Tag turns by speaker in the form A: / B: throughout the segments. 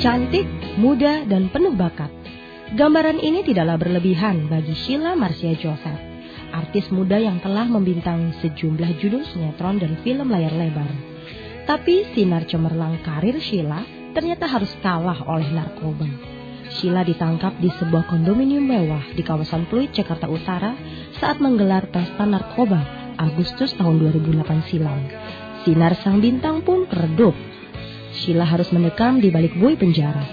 A: cantik, muda, dan penuh bakat. Gambaran ini tidaklah berlebihan bagi Sheila Marcia Joseph, artis muda yang telah membintangi sejumlah judul sinetron dan film layar lebar. Tapi sinar cemerlang karir Sheila ternyata harus kalah oleh narkoba. Sheila ditangkap di sebuah kondominium mewah di kawasan Pluit, Jakarta Utara saat menggelar pesta narkoba Agustus tahun 2008 silam. Sinar sang bintang pun redup. Sheila harus mendekam di balik buih penjara.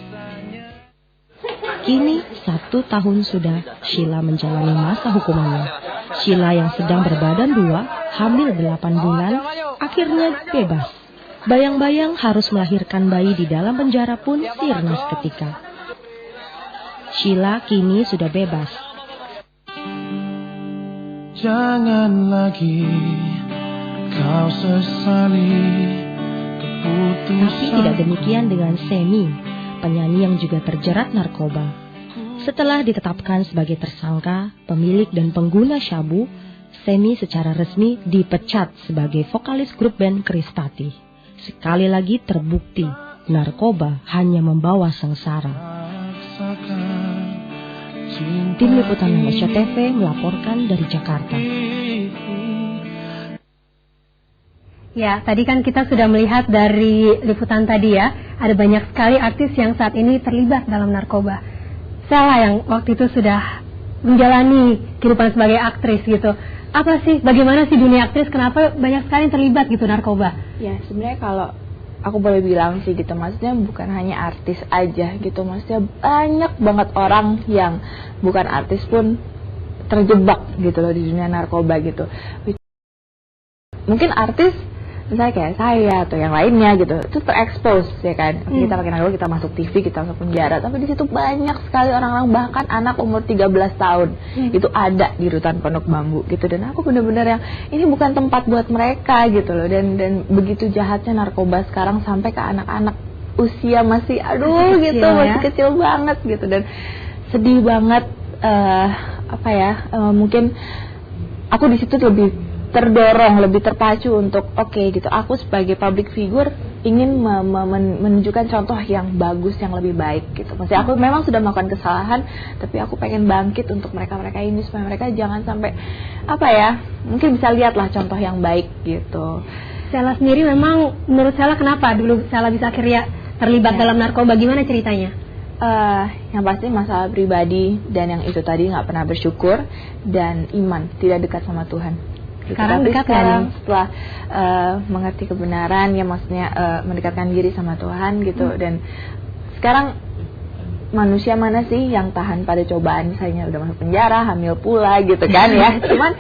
A: Kini 1 tahun sudah Sheila menjalani masa hukumannya. Sheila yang sedang berbadan 2, hamil 8 bulan, akhirnya bebas. Bayang-bayang harus melahirkan bayi di dalam penjara pun sirna seketika. Sheila kini sudah bebas.
B: Jangan lagi kau sesali keputusan.
A: Tapi tidak demikian dengan Semi, penyanyi yang juga terjerat narkoba. Setelah ditetapkan sebagai tersangka, pemilik dan pengguna syabu, Semi secara resmi dipecat sebagai vokalis grup band Krispati. Sekali lagi terbukti, narkoba hanya membawa sengsara. Tim Liputan Indonesia TV melaporkan dari Jakarta.
C: Ya, tadi kan kita sudah melihat dari liputan tadi ya, ada banyak sekali artis yang saat ini terlibat dalam narkoba. Sheila yang waktu itu sudah menjalani kehidupan sebagai aktris gitu. Apa sih, bagaimana sih dunia aktris, kenapa banyak sekali yang terlibat gitu narkoba?
D: Ya, sebenarnya kalau aku boleh bilang sih gitu, maksudnya bukan hanya artis aja gitu, maksudnya banyak banget orang yang bukan artis pun terjebak gitu loh di dunia narkoba gitu. Mungkin artis misalnya kayak saya atau yang lainnya gitu, itu terekspos ya kan. Kita pakai narkoba, kita masuk TV, kita masuk penjara, tapi di situ banyak sekali orang-orang, bahkan anak umur 13 tahun itu ada di rutan Pondok Bambu gitu. Dan aku bener-bener yang ini bukan tempat buat mereka gitu loh. Dan begitu jahatnya narkoba sekarang sampai ke anak-anak usia masih masih kecil banget gitu. Dan sedih banget, mungkin aku di situ lebih terdorong, lebih terpacu untuk gitu, aku sebagai public figure ingin menunjukkan contoh yang bagus, yang lebih baik gitu. Maksudnya aku memang sudah melakukan kesalahan, tapi aku pengen bangkit untuk mereka-mereka ini supaya mereka jangan sampai mungkin bisa lihatlah contoh yang baik gitu.
C: Sheila sendiri memang, menurut Sheila kenapa dulu Sheila bisa akhirnya terlibat dalam narkoba, gimana ceritanya?
D: Yang pasti masalah pribadi, dan yang itu tadi nggak pernah bersyukur, dan iman, tidak dekat sama Tuhan.
C: Sekarang dekat
D: sekarang setelah mengerti kebenaran, ya maksudnya mendekatkan diri sama Tuhan gitu. Dan sekarang manusia mana sih yang tahan pada cobaan? Misalnya udah masuk penjara, hamil pula gitu kan ya. Cuman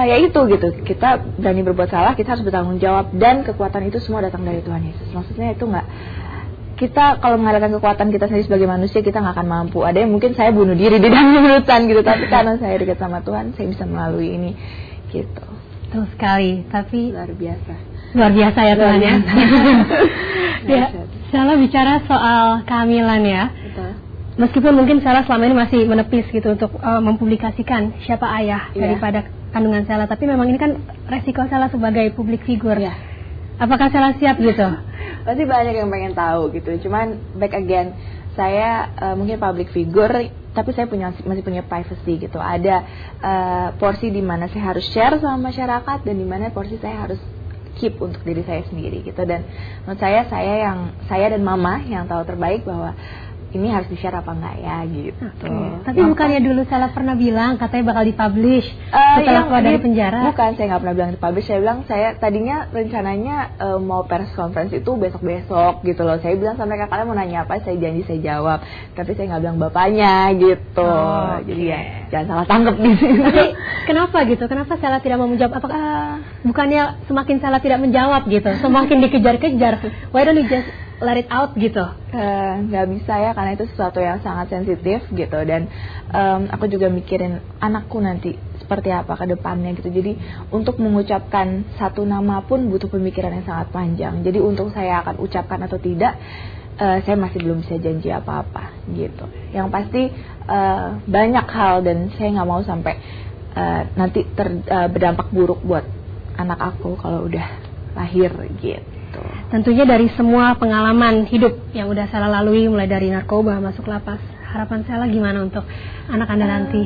D: ya itu gitu, kita berani berbuat salah, kita harus bertanggung jawab, dan kekuatan itu semua datang dari Tuhan Yesus. Maksudnya itu nggak, kita kalau mengandalkan kekuatan kita sendiri sebagai manusia, kita nggak akan mampu. Ada yang mungkin saya bunuh diri di dalam hutan gitu, tapi karena saya dekat sama Tuhan, saya bisa melalui ini gitu.
C: Betul sekali, tapi
D: luar biasa
C: ya Tuhan ya. Ya, Sheila bicara soal kehamilan ya.
D: Betul.
C: Meskipun mungkin Sheila selama ini masih menepis gitu untuk mempublikasikan siapa ayah daripada kandungan Sheila, tapi memang ini kan resiko Sheila sebagai public figure. Apakah Sheila siap gitu?
D: Pasti banyak yang pengen tahu gitu. Cuman back again, saya mungkin public figure, tapi saya masih punya privacy gitu. Ada porsi di mana saya harus share sama masyarakat, dan di mana porsi saya harus keep untuk diri saya sendiri gitu. Dan menurut saya dan mama yang tahu terbaik bahwa ini harus di-share apa enggak ya gitu.
C: Tapi bukannya dulu Sheila pernah bilang katanya bakal dipublish setelah keluar dari penjara?
D: Bukan, saya nggak pernah bilang dipublish. Saya bilang saya tadinya rencananya mau press conference itu besok-besok gitu loh. Saya bilang sampai kalian mau nanya apa, saya janji saya jawab. Tapi saya nggak bilang bapaknya gitu. Jadi ya jangan salah tangkap di sini.
C: Tapi kenapa gitu? Kenapa Sheila tidak mau menjawab? Apakah bukannya semakin Sheila tidak menjawab gitu, semakin dikejar-kejar? Why don't you just let it out gitu?
D: Nggak bisa ya, karena itu sesuatu yang sangat sensitif gitu. Dan aku juga mikirin anakku nanti seperti apa ke depannya gitu. Jadi untuk mengucapkan satu nama pun butuh pemikiran yang sangat panjang. Jadi untuk saya akan ucapkan atau tidak, saya masih belum bisa janji apa-apa gitu. Yang pasti banyak hal, dan saya nggak mau sampai nanti berdampak buruk buat anak aku kalau udah lahir gitu.
C: tentunya dari semua pengalaman hidup yang udah Sela lalui, mulai dari narkoba, masuk lapas, harapan Sela gimana untuk anak Anda nanti?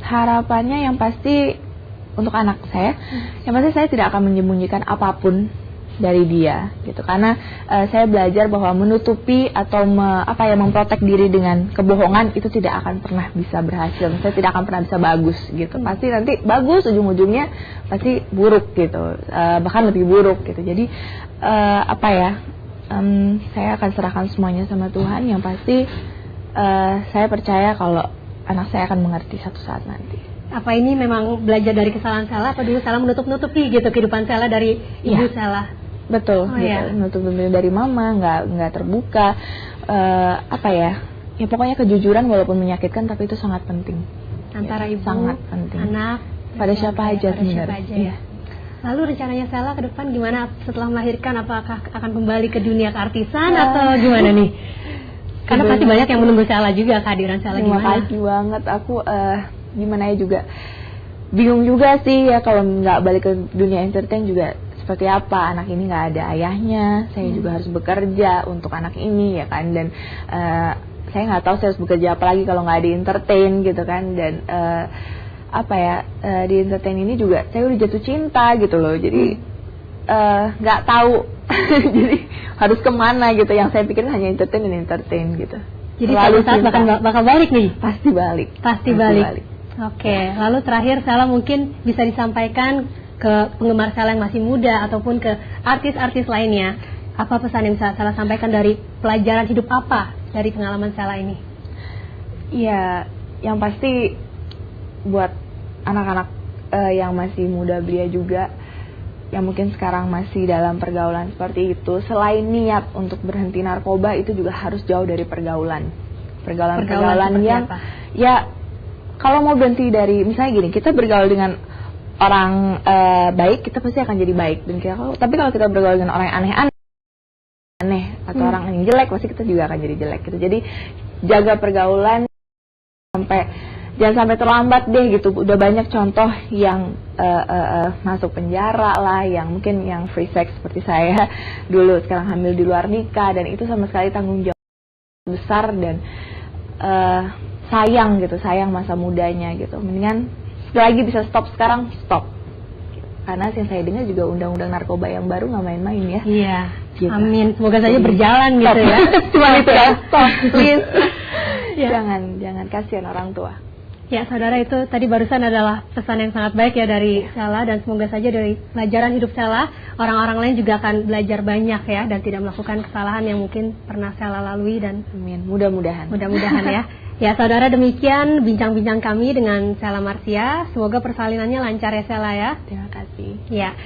D: Harapannya yang pasti untuk anak saya, yang pasti saya tidak akan menyembunyikan apapun dari dia gitu, karena saya belajar bahwa menutupi atau memprotek diri dengan kebohongan itu tidak akan pernah bisa berhasil. Saya tidak akan pernah bisa bagus gitu, pasti nanti bagus ujung-ujungnya pasti buruk gitu, bahkan lebih buruk gitu. Jadi saya akan serahkan semuanya sama Tuhan. Yang pasti saya percaya kalau anak saya akan mengerti satu saat nanti.
C: Apa ini memang belajar dari kesalahan Sela, apa dulu Sela menutup-nutupi gitu kehidupan Sela dari ibu Sela?
D: Betul, gitu. Nutup-nutupi dari mama, nggak terbuka. Ya pokoknya kejujuran walaupun menyakitkan, tapi itu sangat penting.
C: Antara ibu,
D: sangat penting.
C: Anak,
D: pada siapa aja sebenarnya.
C: Ya. Lalu rencananya Sela ke depan gimana setelah melahirkan? Apakah akan kembali ke dunia keartisan atau gimana nih? Karena pasti banyak yang menunggu Sela juga, kehadiran Sela gimana?
D: Terima kasih banget. Aku gimana ya juga bingung juga sih ya kalau nggak balik ke dunia entertain juga. Seperti apa, anak ini nggak ada ayahnya, saya juga harus bekerja untuk anak ini ya kan, dan saya nggak tahu saya harus bekerja apa lagi kalau nggak di entertain gitu kan. Dan di entertain ini juga saya udah jatuh cinta gitu loh, jadi nggak tahu jadi harus kemana gitu. Yang saya pikir hanya entertain dan entertain gitu.
C: Jadi suatu saat bakal balik nih?
D: Pasti balik.
C: Pasti balik. Oke, lalu terakhir Sela mungkin bisa disampaikan ke penggemar Sela yang masih muda ataupun ke artis-artis lainnya, apa pesan yang bisa Sela sampaikan dari pelajaran hidup apa dari pengalaman Sela ini?
D: Ya, yang pasti buat anak-anak yang masih muda belia juga, yang mungkin sekarang masih dalam pergaulan seperti itu, selain niat untuk berhenti narkoba, itu juga harus jauh dari pergaulan yang apa? Ya kalau mau berhenti dari, misalnya gini, kita bergaul dengan orang baik, kita pasti akan jadi baik. Dan tapi kalau kita bergaul dengan orang yang aneh atau orang yang jelek, pasti kita juga akan jadi jelek gitu. Jadi jaga pergaulan jangan sampai terlambat deh gitu. Udah banyak contoh yang masuk penjara lah, yang mungkin yang free sex seperti saya dulu, sekarang hamil di luar nikah, dan itu sama sekali tanggung jawab besar dan sayang masa mudanya gitu. Mendingan lagi bisa stop sekarang, stop. Karena yang saya dengar juga undang-undang narkoba yang baru nggak main-main ya.
C: Iya.
D: Gitu.
C: Amin. Semoga saja berjalan
D: stop.
C: Gitu ya.
D: Cuma itu ya, stop, please. Jangan kasihan orang tua.
C: Ya, saudara, itu tadi barusan adalah pesan yang sangat baik ya dari Sela, dan semoga saja dari pelajaran hidup Sela, orang-orang lain juga akan belajar banyak ya, dan tidak melakukan kesalahan yang mungkin pernah Sela lalui. Dan
D: amin. Mudah-mudahan
C: ya. Ya, saudara, demikian bincang-bincang kami dengan Sela Marcia. Semoga persalinannya lancar ya, Sela ya.
D: Terima kasih.
C: Ya.